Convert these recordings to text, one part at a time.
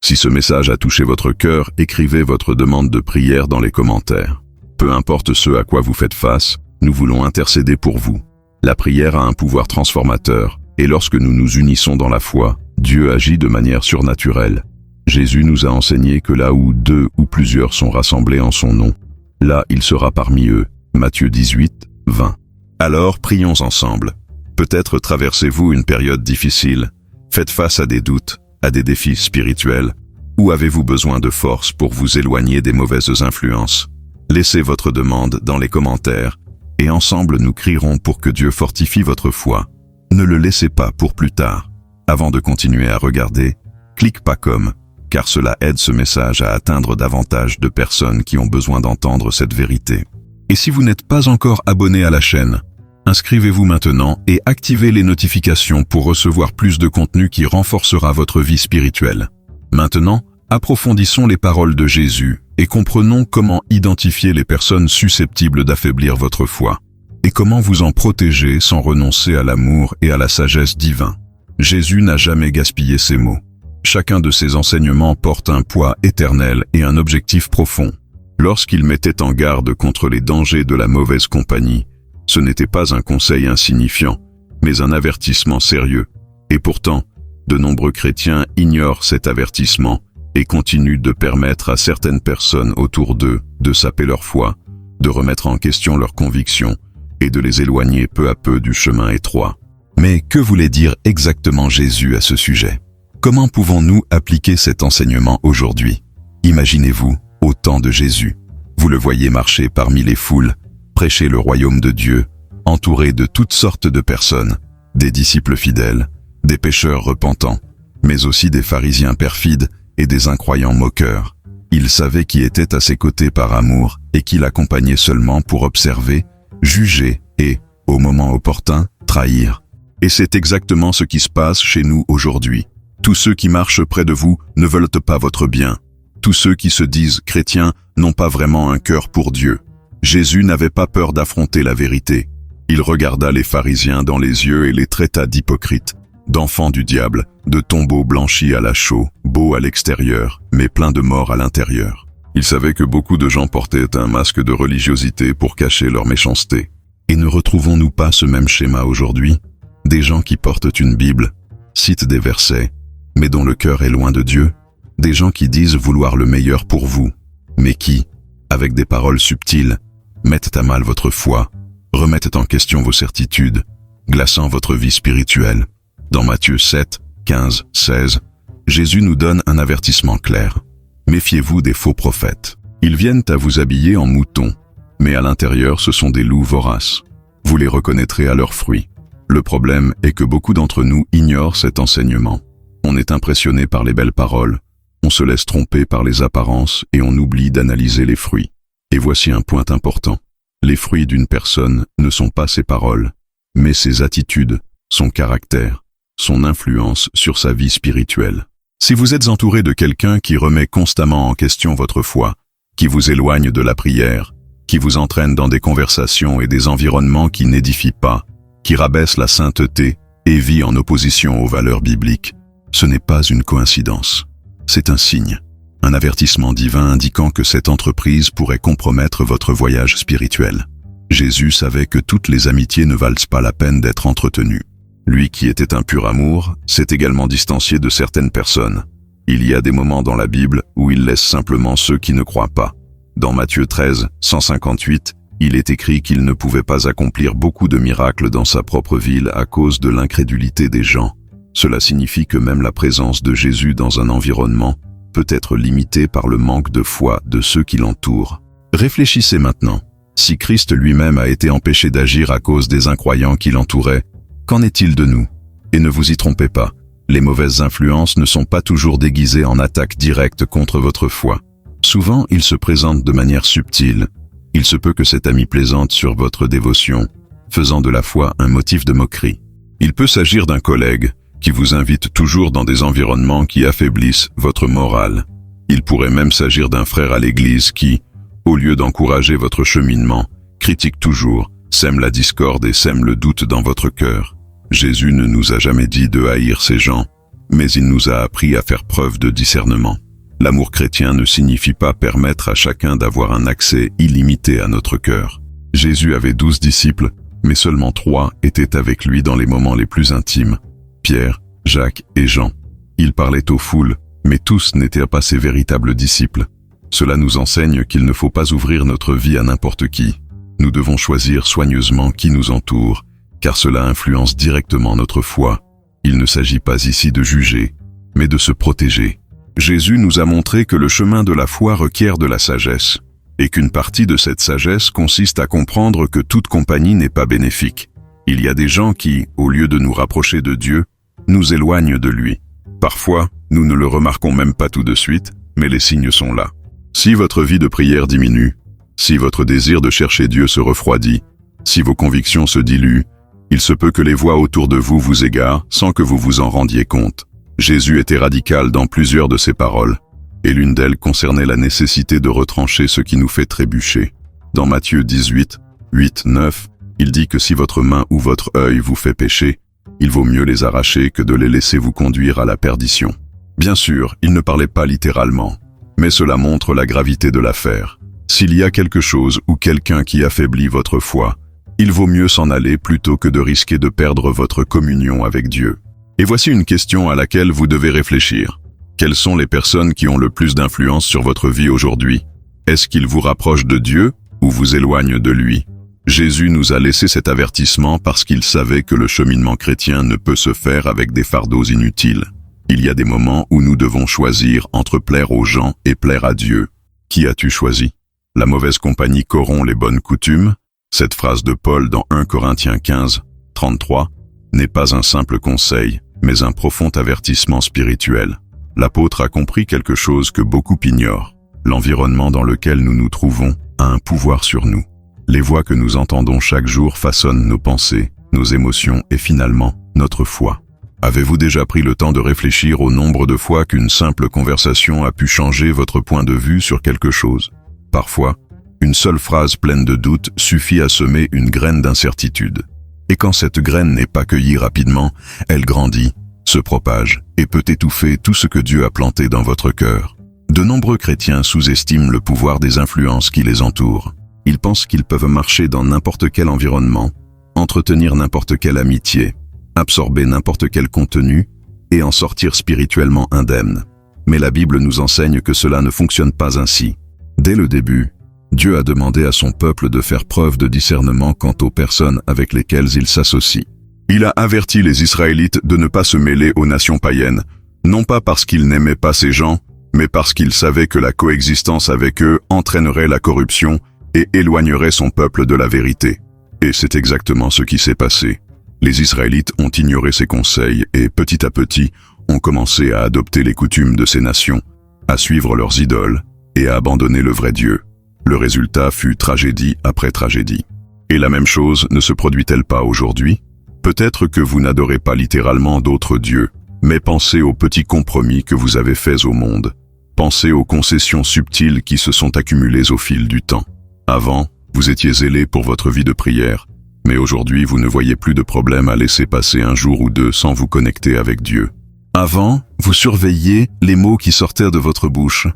Si ce message a touché votre cœur, écrivez votre demande de prière dans les commentaires. Peu importe ce à quoi vous faites face, nous voulons intercéder pour vous. La prière a un pouvoir transformateur, et lorsque nous nous unissons dans la foi, Dieu agit de manière surnaturelle. Jésus nous a enseigné que là où 2 ou plusieurs sont rassemblés en son nom, là il sera parmi eux. Matthieu 18, 20. Alors prions ensemble. Peut-être traversez-vous une période difficile, faites face à des doutes, à des défis spirituels, ou avez-vous besoin de force pour vous éloigner des mauvaises influences? Laissez votre demande dans les commentaires, et ensemble nous crierons pour que Dieu fortifie votre foi. Ne le laissez pas pour plus tard. Avant de continuer à regarder, clique pas comme, car cela aide ce message à atteindre davantage de personnes qui ont besoin d'entendre cette vérité. Et si vous n'êtes pas encore abonné à la chaîne, inscrivez-vous maintenant et activez les notifications pour recevoir plus de contenu qui renforcera votre vie spirituelle. Maintenant, approfondissons les paroles de Jésus et comprenons comment identifier les personnes susceptibles d'affaiblir votre foi et comment vous en protéger sans renoncer à l'amour et à la sagesse divine. Jésus n'a jamais gaspillé ses mots. Chacun de ses enseignements porte un poids éternel et un objectif profond. Lorsqu'il mettait en garde contre les dangers de la mauvaise compagnie, ce n'était pas un conseil insignifiant, mais un avertissement sérieux. Et pourtant, de nombreux chrétiens ignorent cet avertissement et continuent de permettre à certaines personnes autour d'eux de saper leur foi, de remettre en question leurs convictions et de les éloigner peu à peu du chemin étroit. Mais que voulait dire exactement Jésus à ce sujet? Comment pouvons-nous appliquer cet enseignement aujourd'hui? Imaginez-vous, au temps de Jésus, vous le voyez marcher parmi les foules, prêcher le royaume de Dieu, entouré de toutes sortes de personnes, des disciples fidèles, des pécheurs repentants, mais aussi des pharisiens perfides et des incroyants moqueurs. Il savait qui était à ses côtés par amour et qui l'accompagnait seulement pour observer, juger et, au moment opportun, trahir. Et c'est exactement ce qui se passe chez nous aujourd'hui. Tous ceux qui marchent près de vous ne veulent pas votre bien. Tous ceux qui se disent chrétiens n'ont pas vraiment un cœur pour Dieu. Jésus n'avait pas peur d'affronter la vérité. Il regarda les pharisiens dans les yeux et les traita d'hypocrites, d'enfants du diable, de tombeaux blanchis à la chaux, beaux à l'extérieur, mais pleins de mort à l'intérieur. Il savait que beaucoup de gens portaient un masque de religiosité pour cacher leur méchanceté. Et ne retrouvons-nous pas ce même schéma aujourd'hui? Des gens qui portent une Bible, citent des versets, mais dont le cœur est loin de Dieu? Des gens qui disent vouloir le meilleur pour vous, mais qui, avec des paroles subtiles, mettent à mal votre foi, remettent en question vos certitudes, glaçant votre vie spirituelle. Dans Matthieu 7, 15, 16, Jésus nous donne un avertissement clair. Méfiez-vous des faux prophètes. Ils viennent à vous habiller en moutons, mais à l'intérieur ce sont des loups voraces. Vous les reconnaîtrez à leurs fruits. Le problème est que beaucoup d'entre nous ignorent cet enseignement. On est impressionné par les belles paroles, on se laisse tromper par les apparences et on oublie d'analyser les fruits. Et voici un point important. Les fruits d'une personne ne sont pas ses paroles, mais ses attitudes, son caractère, son influence sur sa vie spirituelle. Si vous êtes entouré de quelqu'un qui remet constamment en question votre foi, qui vous éloigne de la prière, qui vous entraîne dans des conversations et des environnements qui n'édifient pas, qui rabaisse la sainteté et vit en opposition aux valeurs bibliques, ce n'est pas une coïncidence. C'est un signe, un avertissement divin indiquant que cette entreprise pourrait compromettre votre voyage spirituel. Jésus savait que toutes les amitiés ne valent pas la peine d'être entretenues. Lui qui était un pur amour, s'est également distancié de certaines personnes. Il y a des moments dans la Bible où il laisse simplement ceux qui ne croient pas. Dans Matthieu 13, 158, il est écrit qu'il ne pouvait pas accomplir beaucoup de miracles dans sa propre ville à cause de l'incrédulité des gens. Cela signifie que même la présence de Jésus dans un environnement peut être limitée par le manque de foi de ceux qui l'entourent. Réfléchissez maintenant. Si Christ lui-même a été empêché d'agir à cause des incroyants qui l'entouraient, qu'en est-il de nous? Et ne vous y trompez pas, les mauvaises influences ne sont pas toujours déguisées en attaques directes contre votre foi. Souvent, ils se présentent de manière subtile. Il se peut que cet ami plaisante sur votre dévotion, faisant de la foi un motif de moquerie. Il peut s'agir d'un collègue qui vous invite toujours dans des environnements qui affaiblissent votre morale. Il pourrait même s'agir d'un frère à l'église qui, au lieu d'encourager votre cheminement, critique toujours, sème la discorde et sème le doute dans votre cœur. Jésus ne nous a jamais dit de haïr ces gens, mais il nous a appris à faire preuve de discernement. L'amour chrétien ne signifie pas permettre à chacun d'avoir un accès illimité à notre cœur. Jésus avait 12 disciples, mais seulement 3 étaient avec lui dans les moments les plus intimes, Pierre, Jacques et Jean. Il parlait aux foules, mais tous n'étaient pas ses véritables disciples. Cela nous enseigne qu'il ne faut pas ouvrir notre vie à n'importe qui. Nous devons choisir soigneusement qui nous entoure, car cela influence directement notre foi. Il ne s'agit pas ici de juger, mais de se protéger. Jésus nous a montré que le chemin de la foi requiert de la sagesse, et qu'une partie de cette sagesse consiste à comprendre que toute compagnie n'est pas bénéfique. Il y a des gens qui, au lieu de nous rapprocher de Dieu, nous éloignent de lui. Parfois, nous ne le remarquons même pas tout de suite, mais les signes sont là. Si votre vie de prière diminue, si votre désir de chercher Dieu se refroidit, si vos convictions se diluent, il se peut que les voix autour de vous vous égarent sans que vous vous en rendiez compte. Jésus était radical dans plusieurs de ses paroles, et l'une d'elles concernait la nécessité de retrancher ce qui nous fait trébucher. Dans Matthieu 18, 8, 9, il dit que si votre main ou votre œil vous fait pécher, il vaut mieux les arracher que de les laisser vous conduire à la perdition. Bien sûr, il ne parlait pas littéralement, mais cela montre la gravité de l'affaire. S'il y a quelque chose ou quelqu'un qui affaiblit votre foi, il vaut mieux s'en aller plutôt que de risquer de perdre votre communion avec Dieu. Et voici une question à laquelle vous devez réfléchir. Quelles sont les personnes qui ont le plus d'influence sur votre vie aujourd'hui? Est-ce qu'ils vous rapprochent de Dieu ou vous éloignent de lui? Jésus nous a laissé cet avertissement parce qu'il savait que le cheminement chrétien ne peut se faire avec des fardeaux inutiles. Il y a des moments où nous devons choisir entre plaire aux gens et plaire à Dieu. Qui as-tu choisi? La mauvaise compagnie corrompt les bonnes coutumes. Cette phrase de Paul dans 1 Corinthiens 15, 33 n'est pas un simple conseil, mais un profond avertissement spirituel. L'apôtre a compris quelque chose que beaucoup ignorent. L'environnement dans lequel nous nous trouvons a un pouvoir sur nous. Les voix que nous entendons chaque jour façonnent nos pensées, nos émotions et finalement, notre foi. Avez-vous déjà pris le temps de réfléchir au nombre de fois qu'une simple conversation a pu changer votre point de vue sur quelque chose? Parfois, une seule phrase pleine de doute suffit à semer une graine d'incertitude. Et quand cette graine n'est pas cueillie rapidement, elle grandit, se propage et peut étouffer tout ce que Dieu a planté dans votre cœur. De nombreux chrétiens sous-estiment le pouvoir des influences qui les entourent. Ils pensent qu'ils peuvent marcher dans n'importe quel environnement, entretenir n'importe quelle amitié, absorber n'importe quel contenu et en sortir spirituellement indemnes. Mais la Bible nous enseigne que cela ne fonctionne pas ainsi. Dès le début, Dieu a demandé à son peuple de faire preuve de discernement quant aux personnes avec lesquelles il s'associe. Il a averti les Israélites de ne pas se mêler aux nations païennes, non pas parce qu'il n'aimait pas ces gens, mais parce qu'il savait que la coexistence avec eux entraînerait la corruption et éloignerait son peuple de la vérité. Et c'est exactement ce qui s'est passé. Les Israélites ont ignoré ses conseils et petit à petit ont commencé à adopter les coutumes de ces nations, à suivre leurs idoles et à abandonner le vrai Dieu. Le résultat fut tragédie après tragédie. Et la même chose ne se produit-elle pas aujourd'hui? Peut-être que vous n'adorez pas littéralement d'autres dieux, mais pensez aux petits compromis que vous avez faits au monde. Pensez aux concessions subtiles qui se sont accumulées au fil du temps. Avant, vous étiez zélé pour votre vie de prière, mais aujourd'hui vous ne voyez plus de problème à laisser passer un jour ou deux sans vous connecter avec Dieu. Avant, vous surveilliez les mots qui sortaient de votre bouche.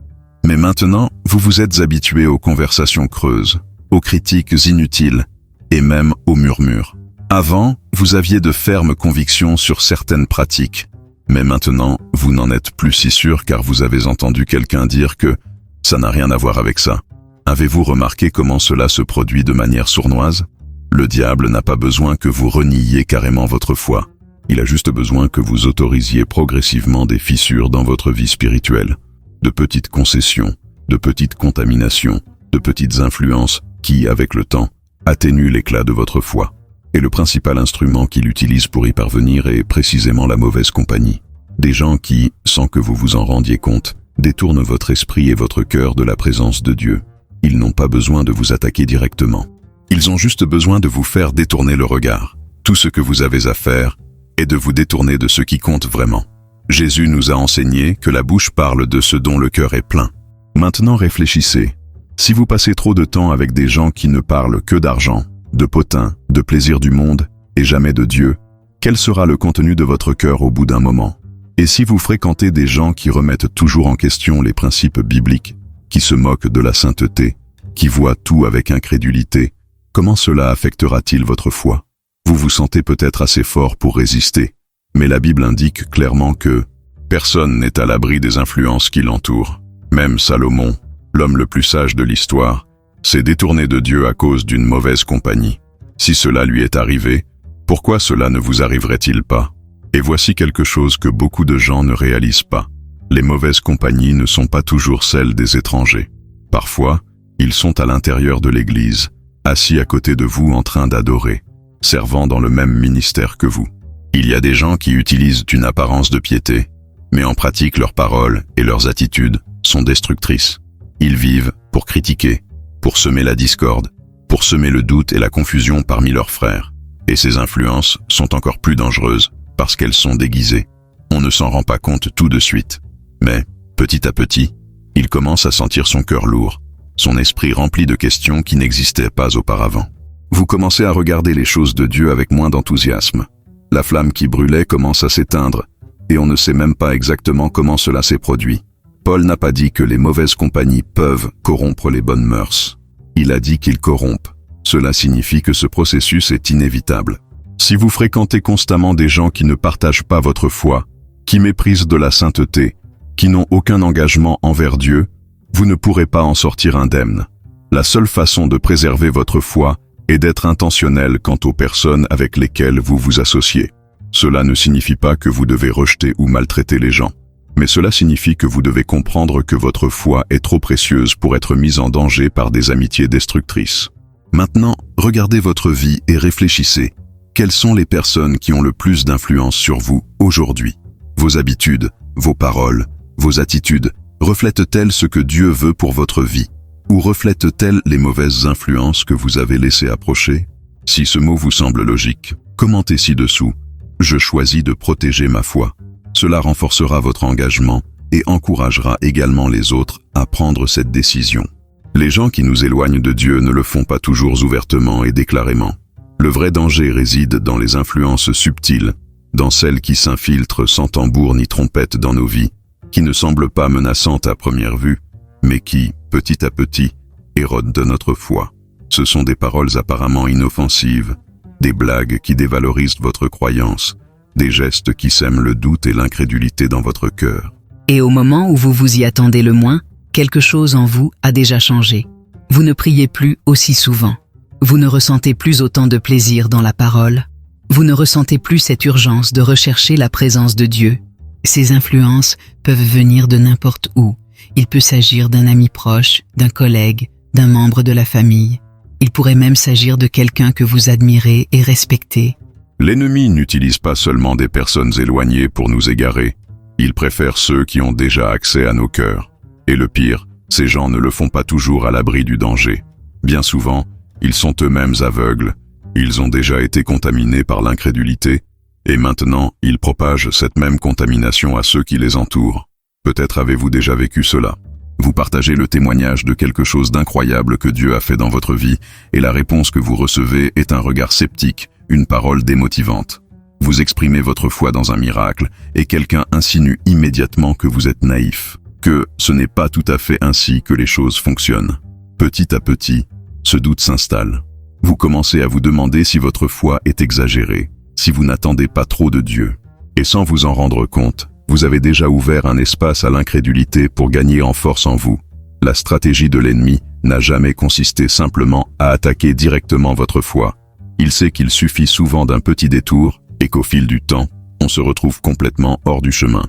Mais maintenant, vous vous êtes habitué aux conversations creuses, aux critiques inutiles et même aux murmures. Avant, vous aviez de fermes convictions sur certaines pratiques, mais maintenant, vous n'en êtes plus si sûr car vous avez entendu quelqu'un dire que ça n'a rien à voir avec ça. Avez-vous remarqué comment cela se produit de manière sournoise? Le diable n'a pas besoin que vous reniiez carrément votre foi. Il a juste besoin que vous autorisiez progressivement des fissures dans votre vie spirituelle. De petites concessions, de petites contaminations, de petites influences qui, avec le temps, atténuent l'éclat de votre foi. Et le principal instrument qu'il utilise pour y parvenir est précisément la mauvaise compagnie. Des gens qui, sans que vous vous en rendiez compte, détournent votre esprit et votre cœur de la présence de Dieu. Ils n'ont pas besoin de vous attaquer directement. Ils ont juste besoin de vous faire détourner le regard. Tout ce que vous avez à faire est de vous détourner de ce qui compte vraiment. Jésus nous a enseigné que la bouche parle de ce dont le cœur est plein. Maintenant réfléchissez. Si vous passez trop de temps avec des gens qui ne parlent que d'argent, de potins, de plaisir du monde et jamais de Dieu, quel sera le contenu de votre cœur au bout d'un moment? Et si vous fréquentez des gens qui remettent toujours en question les principes bibliques, qui se moquent de la sainteté, qui voient tout avec incrédulité, comment cela affectera-t-il votre foi? Vous vous sentez peut-être assez fort pour résister, mais la Bible indique clairement que personne n'est à l'abri des influences qui l'entourent. Même Salomon, l'homme le plus sage de l'histoire, s'est détourné de Dieu à cause d'une mauvaise compagnie. Si cela lui est arrivé, pourquoi cela ne vous arriverait-il pas? Et voici quelque chose que beaucoup de gens ne réalisent pas. Les mauvaises compagnies ne sont pas toujours celles des étrangers. Parfois, ils sont à l'intérieur de l'Église, assis à côté de vous en train d'adorer, servant dans le même ministère que vous. Il y a des gens qui utilisent une apparence de piété, mais en pratique leurs paroles et leurs attitudes sont destructrices. Ils vivent pour critiquer, pour semer la discorde, pour semer le doute et la confusion parmi leurs frères. Et ces influences sont encore plus dangereuses parce qu'elles sont déguisées. On ne s'en rend pas compte tout de suite. Mais, petit à petit, il commence à sentir son cœur lourd, son esprit rempli de questions qui n'existaient pas auparavant. Vous commencez à regarder les choses de Dieu avec moins d'enthousiasme. La flamme qui brûlait commence à s'éteindre, et on ne sait même pas exactement comment cela s'est produit. Paul n'a pas dit que les mauvaises compagnies peuvent corrompre les bonnes mœurs. Il a dit qu'ils corrompent. Cela signifie que ce processus est inévitable. Si vous fréquentez constamment des gens qui ne partagent pas votre foi, qui méprisent de la sainteté, qui n'ont aucun engagement envers Dieu, vous ne pourrez pas en sortir indemne. La seule façon de préserver votre foi est d'être intentionnel quant aux personnes avec lesquelles vous vous associez. Cela ne signifie pas que vous devez rejeter ou maltraiter les gens, mais cela signifie que vous devez comprendre que votre foi est trop précieuse pour être mise en danger par des amitiés destructrices. Maintenant, regardez votre vie et réfléchissez. Quelles sont les personnes qui ont le plus d'influence sur vous aujourd'hui? Vos habitudes, vos paroles, vos attitudes, reflètent-elles ce que Dieu veut pour votre vie? Ou reflètent-elles les mauvaises influences que vous avez laissées approcher? Si ce mot vous semble logique, commentez ci-dessous. Je choisis de protéger ma foi. Cela renforcera votre engagement et encouragera également les autres à prendre cette décision. Les gens qui nous éloignent de Dieu ne le font pas toujours ouvertement et déclarément. Le vrai danger réside dans les influences subtiles, dans celles qui s'infiltrent sans tambour ni trompette dans nos vies, qui ne semblent pas menaçantes à première vue, mais qui, petit à petit, érodent de notre foi. Ce sont des paroles apparemment inoffensives, des blagues qui dévalorisent votre croyance, des gestes qui sèment le doute et l'incrédulité dans votre cœur. Et au moment où vous vous y attendez le moins, quelque chose en vous a déjà changé. Vous ne priez plus aussi souvent. Vous ne ressentez plus autant de plaisir dans la parole. Vous ne ressentez plus cette urgence de rechercher la présence de Dieu. Ces influences peuvent venir de n'importe où. Il peut s'agir d'un ami proche, d'un collègue, d'un membre de la famille. Il pourrait même s'agir de quelqu'un que vous admirez et respectez. L'ennemi n'utilise pas seulement des personnes éloignées pour nous égarer. Il préfère ceux qui ont déjà accès à nos cœurs. Et le pire, ces gens ne le font pas toujours à l'abri du danger. Bien souvent, ils sont eux-mêmes aveugles. Ils ont déjà été contaminés par l'incrédulité, et maintenant, ils propagent cette même contamination à ceux qui les entourent. Peut-être avez-vous déjà vécu cela. Vous partagez le témoignage de quelque chose d'incroyable que Dieu a fait dans votre vie, et la réponse que vous recevez est un regard sceptique, une parole démotivante. Vous exprimez votre foi dans un miracle, et quelqu'un insinue immédiatement que vous êtes naïf, que ce n'est pas tout à fait ainsi que les choses fonctionnent. Petit à petit, ce doute s'installe. Vous commencez à vous demander si votre foi est exagérée, si vous n'attendez pas trop de Dieu. Et sans vous en rendre compte, vous avez déjà ouvert un espace à l'incrédulité pour gagner en force en vous. La stratégie de l'ennemi n'a jamais consisté simplement à attaquer directement votre foi. Il sait qu'il suffit souvent d'un petit détour et qu'au fil du temps, on se retrouve complètement hors du chemin.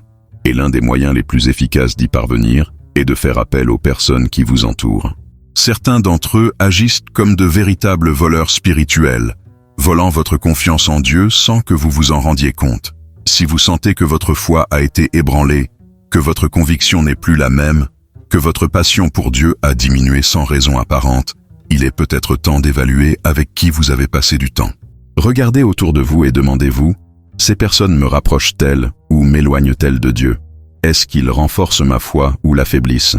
Et l'un des moyens les plus efficaces d'y parvenir est de faire appel aux personnes qui vous entourent. Certains d'entre eux agissent comme de véritables voleurs spirituels, volant votre confiance en Dieu sans que vous vous en rendiez compte. Si vous sentez que votre foi a été ébranlée, que votre conviction n'est plus la même, que votre passion pour Dieu a diminué sans raison apparente, il est peut-être temps d'évaluer avec qui vous avez passé du temps. Regardez autour de vous et demandez-vous, ces personnes me rapprochent-elles ou m'éloignent-elles de Dieu? Est-ce qu'ils renforcent ma foi ou l'affaiblissent?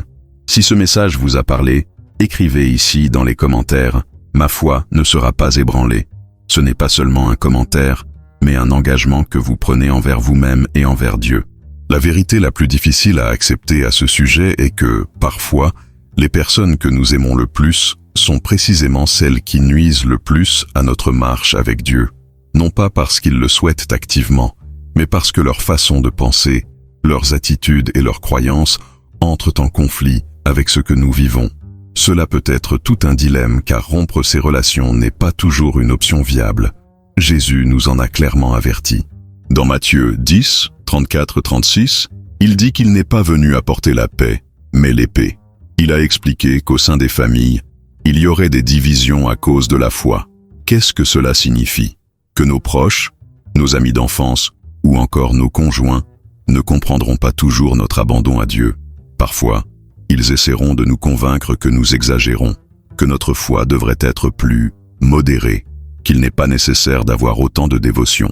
Si ce message vous a parlé, écrivez ici dans les commentaires, ma foi ne sera pas ébranlée. Ce n'est pas seulement un commentaire, mais un engagement que vous prenez envers vous-même et envers Dieu. La vérité la plus difficile à accepter à ce sujet est que, parfois, les personnes que nous aimons le plus sont précisément celles qui nuisent le plus à notre marche avec Dieu. Non pas parce qu'ils le souhaitent activement, mais parce que leur façon de penser, leurs attitudes et leurs croyances entrent en conflit avec ce que nous vivons. Cela peut être tout un dilemme car rompre ces relations n'est pas toujours une option viable. Jésus nous en a clairement avertis. Dans Matthieu 10, 34-36, il dit qu'il n'est pas venu apporter la paix, mais l'épée. Il a expliqué qu'au sein des familles, il y aurait des divisions à cause de la foi. Qu'est-ce que cela signifie? Que nos proches, nos amis d'enfance ou encore nos conjoints ne comprendront pas toujours notre abandon à Dieu. Parfois, ils essaieront de nous convaincre que nous exagérons, que notre foi devrait être plus modérée, qu'il n'est pas nécessaire d'avoir autant de dévotion.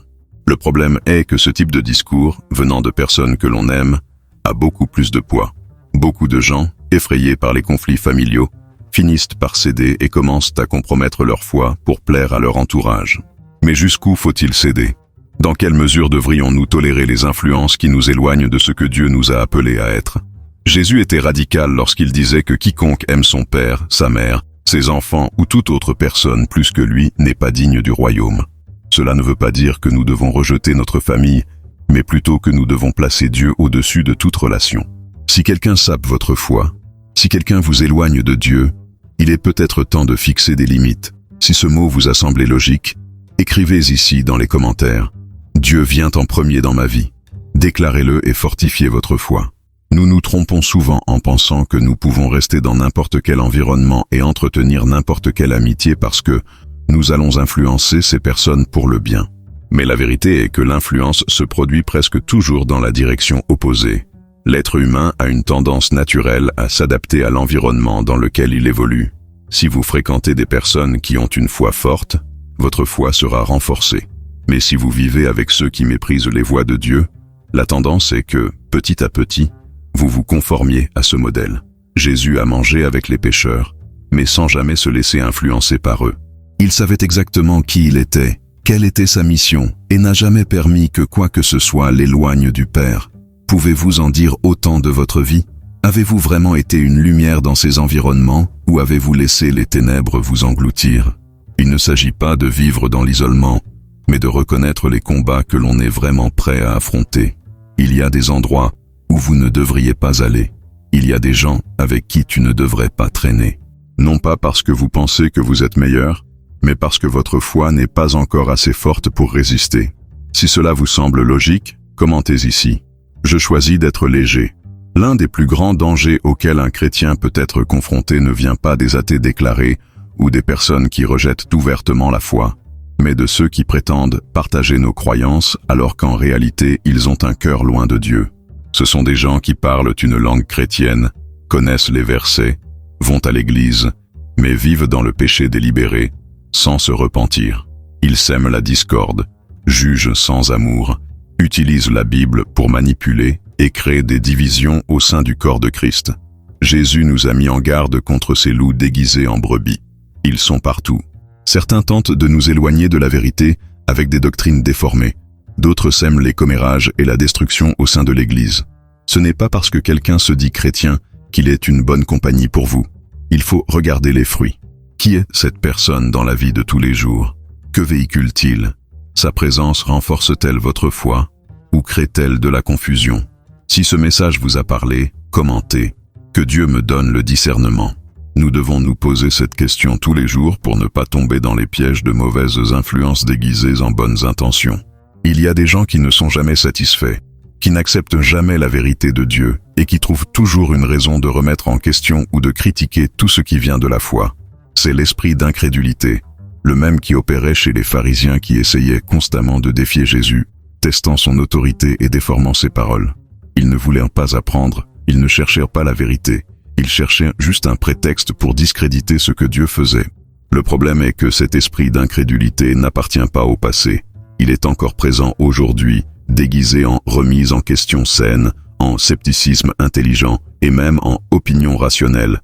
Le problème est que ce type de discours, venant de personnes que l'on aime, a beaucoup plus de poids. Beaucoup de gens, effrayés par les conflits familiaux, finissent par céder et commencent à compromettre leur foi pour plaire à leur entourage. Mais jusqu'où faut-il céder? Dans quelle mesure devrions-nous tolérer les influences qui nous éloignent de ce que Dieu nous a appelés à être? Jésus était radical lorsqu'il disait que quiconque aime son père, sa mère, ses enfants ou toute autre personne plus que lui n'est pas digne du royaume. Cela ne veut pas dire que nous devons rejeter notre famille, mais plutôt que nous devons placer Dieu au-dessus de toute relation. Si quelqu'un sape votre foi, si quelqu'un vous éloigne de Dieu, il est peut-être temps de fixer des limites. Si ce mot vous a semblé logique, écrivez ici dans les commentaires. Dieu vient en premier dans ma vie. Déclarez-le et fortifiez votre foi. Nous nous trompons souvent en pensant que nous pouvons rester dans n'importe quel environnement et entretenir n'importe quelle amitié parce que nous allons influencer ces personnes pour le bien. Mais la vérité est que l'influence se produit presque toujours dans la direction opposée. L'être humain a une tendance naturelle à s'adapter à l'environnement dans lequel il évolue. Si vous fréquentez des personnes qui ont une foi forte, votre foi sera renforcée. Mais si vous vivez avec ceux qui méprisent les voies de Dieu, la tendance est que, petit à petit, vous vous conformiez à ce modèle. Jésus a mangé avec les pécheurs, mais sans jamais se laisser influencer par eux. Il savait exactement qui il était, quelle était sa mission, et n'a jamais permis que quoi que ce soit l'éloigne du Père. Pouvez-vous en dire autant de votre vie? Avez-vous vraiment été une lumière dans ces environnements, ou avez-vous laissé les ténèbres vous engloutir? Il ne s'agit pas de vivre dans l'isolement, mais de reconnaître les combats que l'on est vraiment prêt à affronter. Il y a des endroits où vous ne devriez pas aller. Il y a des gens avec qui tu ne devrais pas traîner. Non pas parce que vous pensez que vous êtes meilleur, mais parce que votre foi n'est pas encore assez forte pour résister. Si cela vous semble logique, commentez ici. Je choisis d'être léger. L'un des plus grands dangers auxquels un chrétien peut être confronté ne vient pas des athées déclarés ou des personnes qui rejettent ouvertement la foi, mais de ceux qui prétendent partager nos croyances alors qu'en réalité ils ont un cœur loin de Dieu. Ce sont des gens qui parlent une langue chrétienne, connaissent les versets, vont à l'église, mais vivent dans le péché délibéré, sans se repentir. Ils sèment la discorde, jugent sans amour, utilisent la Bible pour manipuler et créer des divisions au sein du corps de Christ. Jésus nous a mis en garde contre ces loups déguisés en brebis. Ils sont partout. Certains tentent de nous éloigner de la vérité avec des doctrines déformées. D'autres sèment les commérages et la destruction au sein de l'Église. Ce n'est pas parce que quelqu'un se dit chrétien qu'il est une bonne compagnie pour vous. Il faut regarder les fruits. Qui est cette personne dans la vie de tous les jours? Que véhicule-t-il? Sa présence renforce-t-elle votre foi ou crée-t-elle de la confusion? Si ce message vous a parlé, commentez. Que Dieu me donne le discernement. Nous devons nous poser cette question tous les jours pour ne pas tomber dans les pièges de mauvaises influences déguisées en bonnes intentions. Il y a des gens qui ne sont jamais satisfaits, qui n'acceptent jamais la vérité de Dieu et qui trouvent toujours une raison de remettre en question ou de critiquer tout ce qui vient de la foi. C'est l'esprit d'incrédulité, le même qui opérait chez les pharisiens qui essayaient constamment de défier Jésus, testant son autorité et déformant ses paroles. Ils ne voulaient pas apprendre, ils ne cherchèrent pas la vérité, ils cherchaient juste un prétexte pour discréditer ce que Dieu faisait. Le problème est que cet esprit d'incrédulité n'appartient pas au passé. Il est encore présent aujourd'hui, déguisé en remise en question saine, en scepticisme intelligent et même en opinion rationnelle.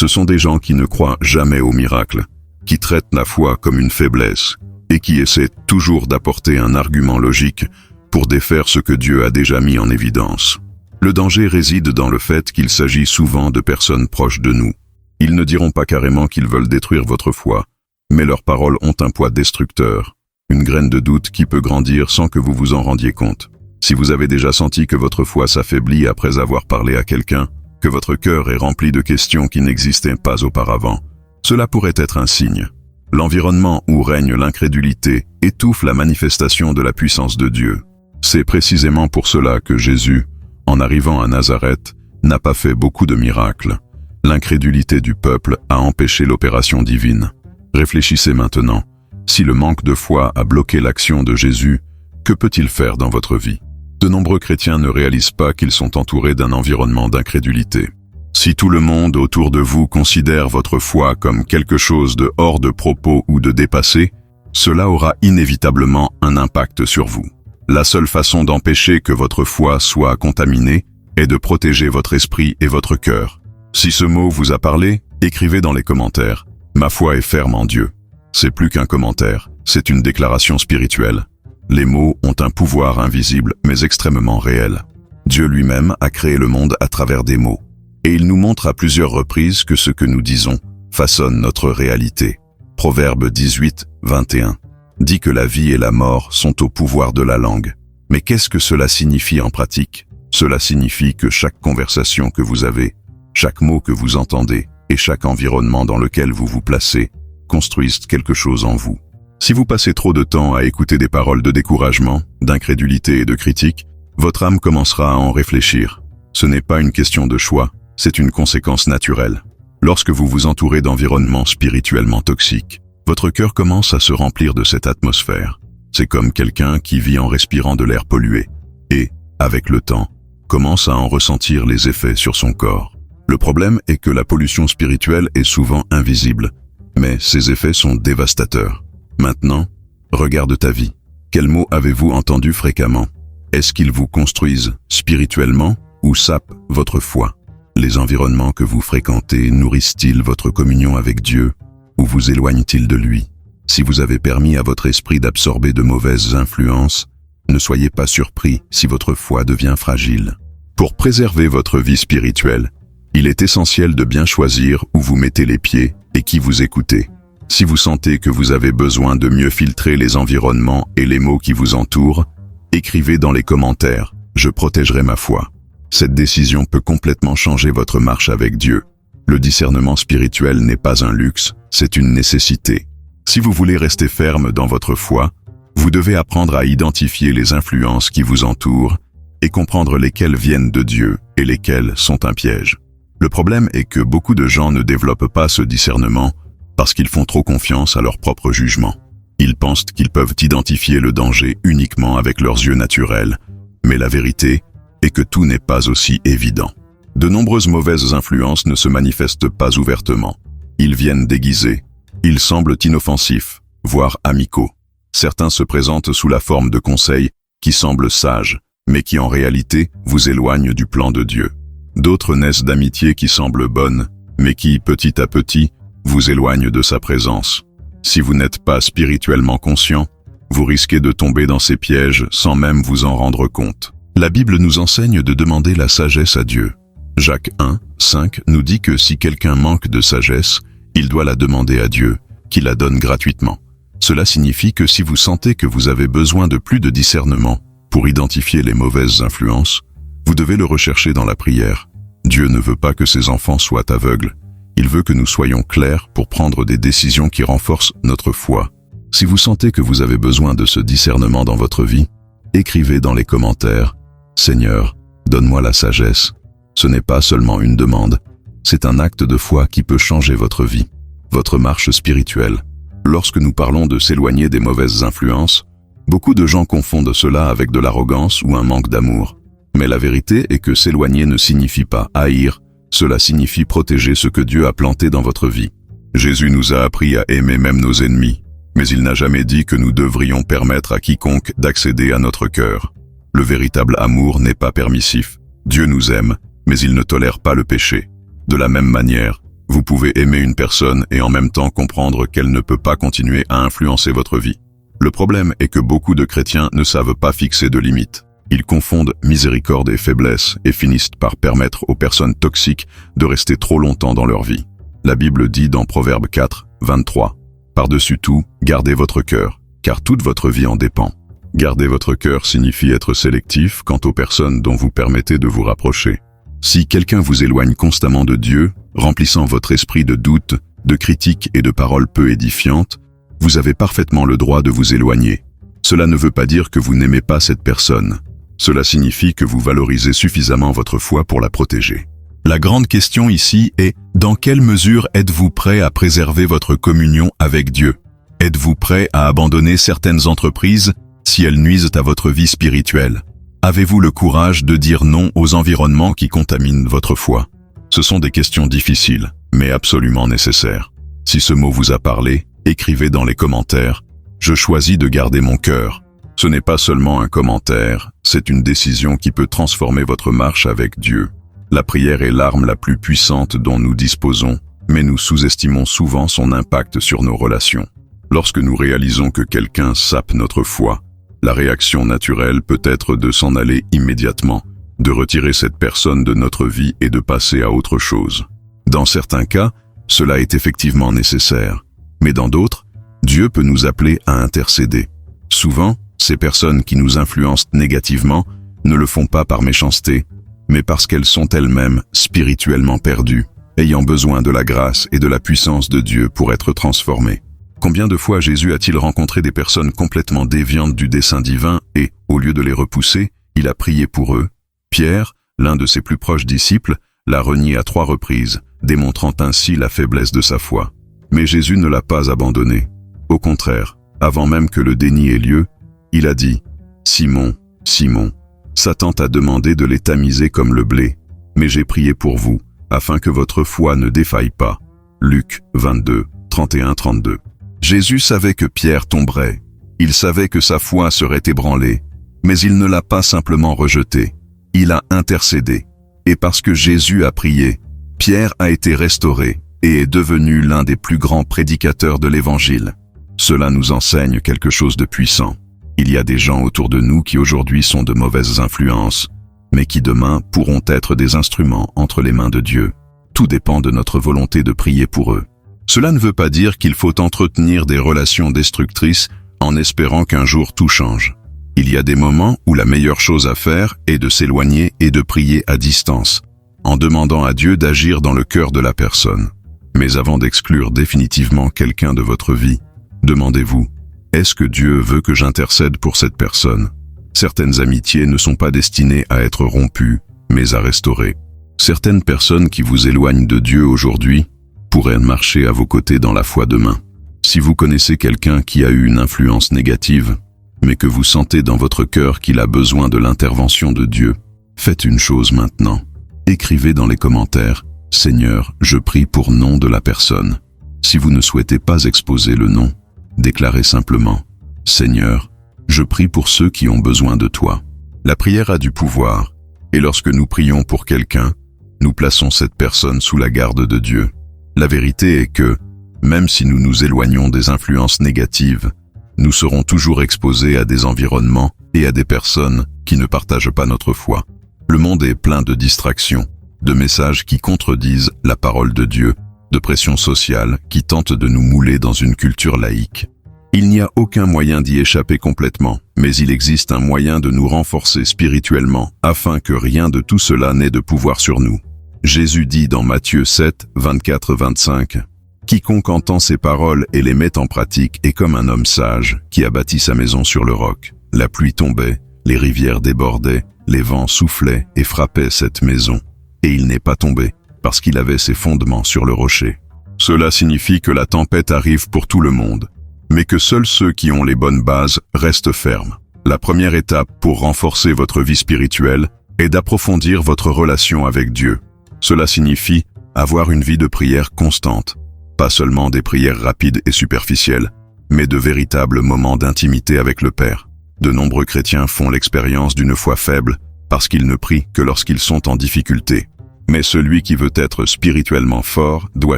Ce sont des gens qui ne croient jamais au miracle, qui traitent la foi comme une faiblesse et qui essaient toujours d'apporter un argument logique pour défaire ce que Dieu a déjà mis en évidence. Le danger réside dans le fait qu'il s'agit souvent de personnes proches de nous. Ils ne diront pas carrément qu'ils veulent détruire votre foi, mais leurs paroles ont un poids destructeur, une graine de doute qui peut grandir sans que vous vous en rendiez compte. Si vous avez déjà senti que votre foi s'affaiblit après avoir parlé à quelqu'un, que votre cœur est rempli de questions qui n'existaient pas auparavant, cela pourrait être un signe. L'environnement où règne l'incrédulité étouffe la manifestation de la puissance de Dieu. C'est précisément pour cela que Jésus, en arrivant à Nazareth, n'a pas fait beaucoup de miracles. L'incrédulité du peuple a empêché l'opération divine. Réfléchissez maintenant. Si le manque de foi a bloqué l'action de Jésus, que peut-il faire dans votre vie? De nombreux chrétiens ne réalisent pas qu'ils sont entourés d'un environnement d'incrédulité. Si tout le monde autour de vous considère votre foi comme quelque chose de hors de propos ou de dépassé, cela aura inévitablement un impact sur vous. La seule façon d'empêcher que votre foi soit contaminée est de protéger votre esprit et votre cœur. Si ce mot vous a parlé, écrivez dans les commentaires « Ma foi est ferme en Dieu ». C'est plus qu'un commentaire, c'est une déclaration spirituelle. Les mots ont un pouvoir invisible mais extrêmement réel. Dieu lui-même a créé le monde à travers des mots. Et il nous montre à plusieurs reprises que ce que nous disons façonne notre réalité. Proverbe 18, 21 dit que la vie et la mort sont au pouvoir de la langue. Mais qu'est-ce que cela signifie en pratique? Cela signifie que chaque conversation que vous avez, chaque mot que vous entendez et chaque environnement dans lequel vous vous placez construisent quelque chose en vous. Si vous passez trop de temps à écouter des paroles de découragement, d'incrédulité et de critique, votre âme commencera à en réfléchir. Ce n'est pas une question de choix, c'est une conséquence naturelle. Lorsque vous vous entourez d'environnements spirituellement toxiques, votre cœur commence à se remplir de cette atmosphère. C'est comme quelqu'un qui vit en respirant de l'air pollué et, avec le temps, commence à en ressentir les effets sur son corps. Le problème est que la pollution spirituelle est souvent invisible, mais ses effets sont dévastateurs. Maintenant, regarde ta vie. Quels mots avez-vous entendus fréquemment? Est-ce qu'ils vous construisent spirituellement ou sapent votre foi? Les environnements que vous fréquentez nourrissent-ils votre communion avec Dieu ou vous éloignent-ils de lui? Si vous avez permis à votre esprit d'absorber de mauvaises influences, ne soyez pas surpris si votre foi devient fragile. Pour préserver votre vie spirituelle, il est essentiel de bien choisir où vous mettez les pieds et qui vous écoutez. Si vous sentez que vous avez besoin de mieux filtrer les environnements et les mots qui vous entourent, écrivez dans les commentaires « Je protégerai ma foi ». Cette décision peut complètement changer votre marche avec Dieu. Le discernement spirituel n'est pas un luxe, c'est une nécessité. Si vous voulez rester ferme dans votre foi, vous devez apprendre à identifier les influences qui vous entourent et comprendre lesquelles viennent de Dieu et lesquelles sont un piège. Le problème est que beaucoup de gens ne développent pas ce discernement parce qu'ils font trop confiance à leur propre jugement. Ils pensent qu'ils peuvent identifier le danger uniquement avec leurs yeux naturels, mais la vérité est que tout n'est pas aussi évident. De nombreuses mauvaises influences ne se manifestent pas ouvertement. Ils viennent déguisés. Ils semblent inoffensifs, voire amicaux. Certains se présentent sous la forme de conseils qui semblent sages, mais qui en réalité vous éloignent du plan de Dieu. D'autres naissent d'amitiés qui semblent bonnes, mais qui, petit à petit, vous éloignent de sa présence. Si vous n'êtes pas spirituellement conscient, vous risquez de tomber dans ces pièges sans même vous en rendre compte. La Bible nous enseigne de demander la sagesse à Dieu. Jacques 1, 5 nous dit que si quelqu'un manque de sagesse, il doit la demander à Dieu, qui la donne gratuitement. Cela signifie que si vous sentez que vous avez besoin de plus de discernement pour identifier les mauvaises influences, vous devez le rechercher dans la prière. Dieu ne veut pas que ses enfants soient aveugles. Il veut que nous soyons clairs pour prendre des décisions qui renforcent notre foi. Si vous sentez que vous avez besoin de ce discernement dans votre vie, écrivez dans les commentaires « Seigneur, donne-moi la sagesse ». Ce n'est pas seulement une demande, c'est un acte de foi qui peut changer votre vie, votre marche spirituelle. Lorsque nous parlons de s'éloigner des mauvaises influences, beaucoup de gens confondent cela avec de l'arrogance ou un manque d'amour. Mais la vérité est que s'éloigner ne signifie pas haïr, cela signifie protéger ce que Dieu a planté dans votre vie. Jésus nous a appris à aimer même nos ennemis, mais il n'a jamais dit que nous devrions permettre à quiconque d'accéder à notre cœur. Le véritable amour n'est pas permissif. Dieu nous aime, mais il ne tolère pas le péché. De la même manière, vous pouvez aimer une personne et en même temps comprendre qu'elle ne peut pas continuer à influencer votre vie. Le problème est que beaucoup de chrétiens ne savent pas fixer de limites. Ils confondent miséricorde et faiblesse et finissent par permettre aux personnes toxiques de rester trop longtemps dans leur vie. La Bible dit dans Proverbe 4, 23, « Par-dessus tout, gardez votre cœur, car toute votre vie en dépend. » Garder votre cœur signifie être sélectif quant aux personnes dont vous permettez de vous rapprocher. Si quelqu'un vous éloigne constamment de Dieu, remplissant votre esprit de doute, de critiques et de paroles peu édifiantes, vous avez parfaitement le droit de vous éloigner. Cela ne veut pas dire que vous n'aimez pas cette personne. Cela signifie que vous valorisez suffisamment votre foi pour la protéger. La grande question ici est, dans quelle mesure êtes-vous prêt à préserver votre communion avec Dieu? Êtes-vous prêt à abandonner certaines entreprises si elles nuisent à votre vie spirituelle? Avez-vous le courage de dire non aux environnements qui contaminent votre foi? Ce sont des questions difficiles, mais absolument nécessaires. Si ce mot vous a parlé, écrivez dans les commentaires « Je choisis de garder mon cœur ». Ce n'est pas seulement un commentaire, c'est une décision qui peut transformer votre marche avec Dieu. La prière est l'arme la plus puissante dont nous disposons, mais nous sous-estimons souvent son impact sur nos relations. Lorsque nous réalisons que quelqu'un sape notre foi, la réaction naturelle peut être de s'en aller immédiatement, de retirer cette personne de notre vie et de passer à autre chose. Dans certains cas, cela est effectivement nécessaire, mais dans d'autres, Dieu peut nous appeler à intercéder. Souvent, ces personnes qui nous influencent négativement ne le font pas par méchanceté, mais parce qu'elles sont elles-mêmes spirituellement perdues, ayant besoin de la grâce et de la puissance de Dieu pour être transformées. Combien de fois Jésus a-t-il rencontré des personnes complètement déviantes du dessein divin et, au lieu de les repousser, il a prié pour eux? Pierre, l'un de ses plus proches disciples, l'a renié à 3 reprises, démontrant ainsi la faiblesse de sa foi. Mais Jésus ne l'a pas abandonné. Au contraire, avant même que le déni ait lieu, il a dit « Simon, Simon, Satan t'a demandé de les tamiser comme le blé, mais j'ai prié pour vous, afin que votre foi ne défaille pas. » Luc 22, 31-32. Jésus savait que Pierre tomberait. Il savait que sa foi serait ébranlée, mais il ne l'a pas simplement rejeté. Il a intercédé. Et parce que Jésus a prié, Pierre a été restauré et est devenu l'un des plus grands prédicateurs de l'Évangile. Cela nous enseigne quelque chose de puissant. Il y a des gens autour de nous qui aujourd'hui sont de mauvaises influences, mais qui demain pourront être des instruments entre les mains de Dieu. Tout dépend de notre volonté de prier pour eux. Cela ne veut pas dire qu'il faut entretenir des relations destructrices en espérant qu'un jour tout change. Il y a des moments où la meilleure chose à faire est de s'éloigner et de prier à distance, en demandant à Dieu d'agir dans le cœur de la personne. Mais avant d'exclure définitivement quelqu'un de votre vie, demandez-vous, est-ce que Dieu veut que j'intercède pour cette personne? Certaines amitiés ne sont pas destinées à être rompues, mais à restaurer. Certaines personnes qui vous éloignent de Dieu aujourd'hui pourraient marcher à vos côtés dans la foi demain. Si vous connaissez quelqu'un qui a eu une influence négative, mais que vous sentez dans votre cœur qu'il a besoin de l'intervention de Dieu, faites une chose maintenant. Écrivez dans les commentaires « Seigneur, je prie pour nom de la personne ». Si vous ne souhaitez pas exposer le nom, déclarez simplement « Seigneur, je prie pour ceux qui ont besoin de toi ». La prière a du pouvoir, et lorsque nous prions pour quelqu'un, nous plaçons cette personne sous la garde de Dieu. La vérité est que, même si nous nous éloignons des influences négatives, nous serons toujours exposés à des environnements et à des personnes qui ne partagent pas notre foi. Le monde est plein de distractions, de messages qui contredisent la parole de Dieu, de pressions sociales qui tentent de nous mouler dans une culture laïque. Il n'y a aucun moyen d'y échapper complètement, mais il existe un moyen de nous renforcer spirituellement afin que rien de tout cela n'ait de pouvoir sur nous. Jésus dit dans Matthieu 7, 24-25, « Quiconque entend ces paroles et les met en pratique est comme un homme sage qui a bâti sa maison sur le roc. La pluie tombait, les rivières débordaient, les vents soufflaient et frappaient cette maison. Et il n'est pas tombé, parce qu'il avait ses fondements sur le rocher. » Cela signifie que la tempête arrive pour tout le monde, mais que seuls ceux qui ont les bonnes bases restent fermes. La première étape pour renforcer votre vie spirituelle est d'approfondir votre relation avec Dieu. Cela signifie avoir une vie de prière constante, pas seulement des prières rapides et superficielles, mais de véritables moments d'intimité avec le Père. De nombreux chrétiens font l'expérience d'une foi faible parce qu'ils ne prient que lorsqu'ils sont en difficulté. Mais celui qui veut être spirituellement fort doit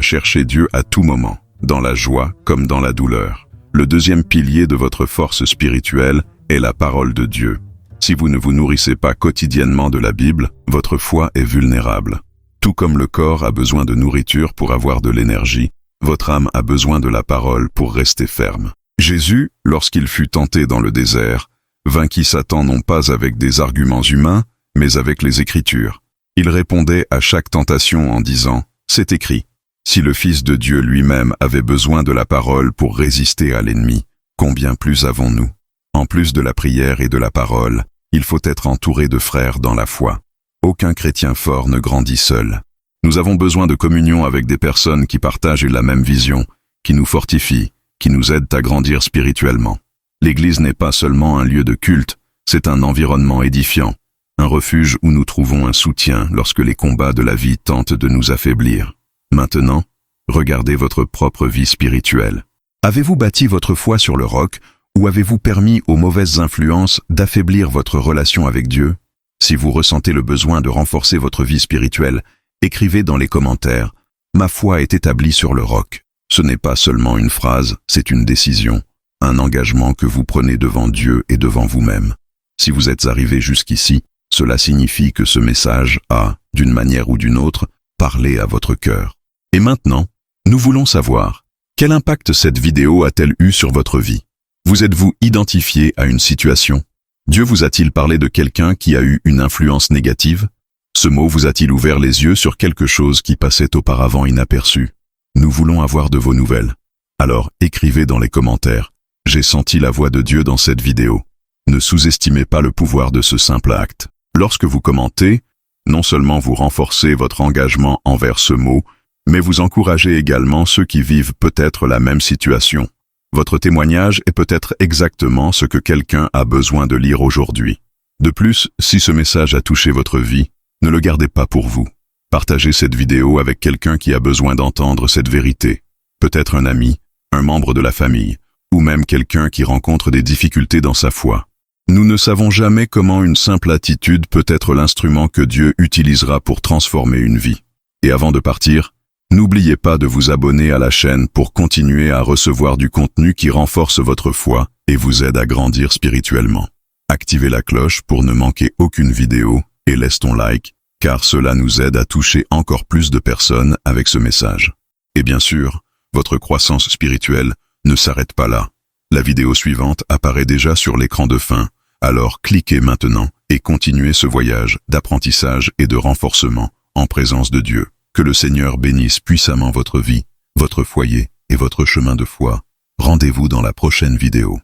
chercher Dieu à tout moment, dans la joie comme dans la douleur. Le deuxième pilier de votre force spirituelle est la parole de Dieu. Si vous ne vous nourrissez pas quotidiennement de la Bible, votre foi est vulnérable. Tout comme le corps a besoin de nourriture pour avoir de l'énergie, votre âme a besoin de la parole pour rester ferme. Jésus, lorsqu'il fut tenté dans le désert, vainquit Satan non pas avec des arguments humains, mais avec les Écritures. Il répondait à chaque tentation en disant « C'est écrit ». Si le Fils de Dieu lui-même avait besoin de la parole pour résister à l'ennemi, combien plus avons-nous? En plus de la prière et de la parole, il faut être entouré de frères dans la foi. Aucun chrétien fort ne grandit seul. Nous avons besoin de communion avec des personnes qui partagent la même vision, qui nous fortifient, qui nous aident à grandir spirituellement. L'Église n'est pas seulement un lieu de culte, c'est un environnement édifiant, un refuge où nous trouvons un soutien lorsque les combats de la vie tentent de nous affaiblir. Maintenant, regardez votre propre vie spirituelle. Avez-vous bâti votre foi sur le roc ou avez-vous permis aux mauvaises influences d'affaiblir votre relation avec Dieu? Si vous ressentez le besoin de renforcer votre vie spirituelle, écrivez dans les commentaires « Ma foi est établie sur le roc ». Ce n'est pas seulement une phrase, c'est une décision, un engagement que vous prenez devant Dieu et devant vous-même. Si vous êtes arrivé jusqu'ici, cela signifie que ce message a, d'une manière ou d'une autre, parlé à votre cœur. Et maintenant, nous voulons savoir, quel impact cette vidéo a-t-elle eu sur votre vie? Vous êtes-vous identifié à une situation? Dieu vous a-t-il parlé de quelqu'un qui a eu une influence négative? Ce mot vous a-t-il ouvert les yeux sur quelque chose qui passait auparavant inaperçu? Nous voulons avoir de vos nouvelles. Alors écrivez dans les commentaires « J'ai senti la voix de Dieu dans cette vidéo ». Ne sous-estimez pas le pouvoir de ce simple acte. Lorsque vous commentez, non seulement vous renforcez votre engagement envers ce mot, mais vous encouragez également ceux qui vivent peut-être la même situation. Votre témoignage est peut-être exactement ce que quelqu'un a besoin de lire aujourd'hui. De plus, si ce message a touché votre vie, ne le gardez pas pour vous. Partagez cette vidéo avec quelqu'un qui a besoin d'entendre cette vérité. Peut-être un ami, un membre de la famille, ou même quelqu'un qui rencontre des difficultés dans sa foi. Nous ne savons jamais comment une simple attitude peut être l'instrument que Dieu utilisera pour transformer une vie. Et avant de partir, n'oubliez pas de vous abonner à la chaîne pour continuer à recevoir du contenu qui renforce votre foi et vous aide à grandir spirituellement. Activez la cloche pour ne manquer aucune vidéo et laisse ton like, car cela nous aide à toucher encore plus de personnes avec ce message. Et bien sûr, votre croissance spirituelle ne s'arrête pas là. La vidéo suivante apparaît déjà sur l'écran de fin, alors cliquez maintenant et continuez ce voyage d'apprentissage et de renforcement en présence de Dieu. Que le Seigneur bénisse puissamment votre vie, votre foyer et votre chemin de foi. Rendez-vous dans la prochaine vidéo.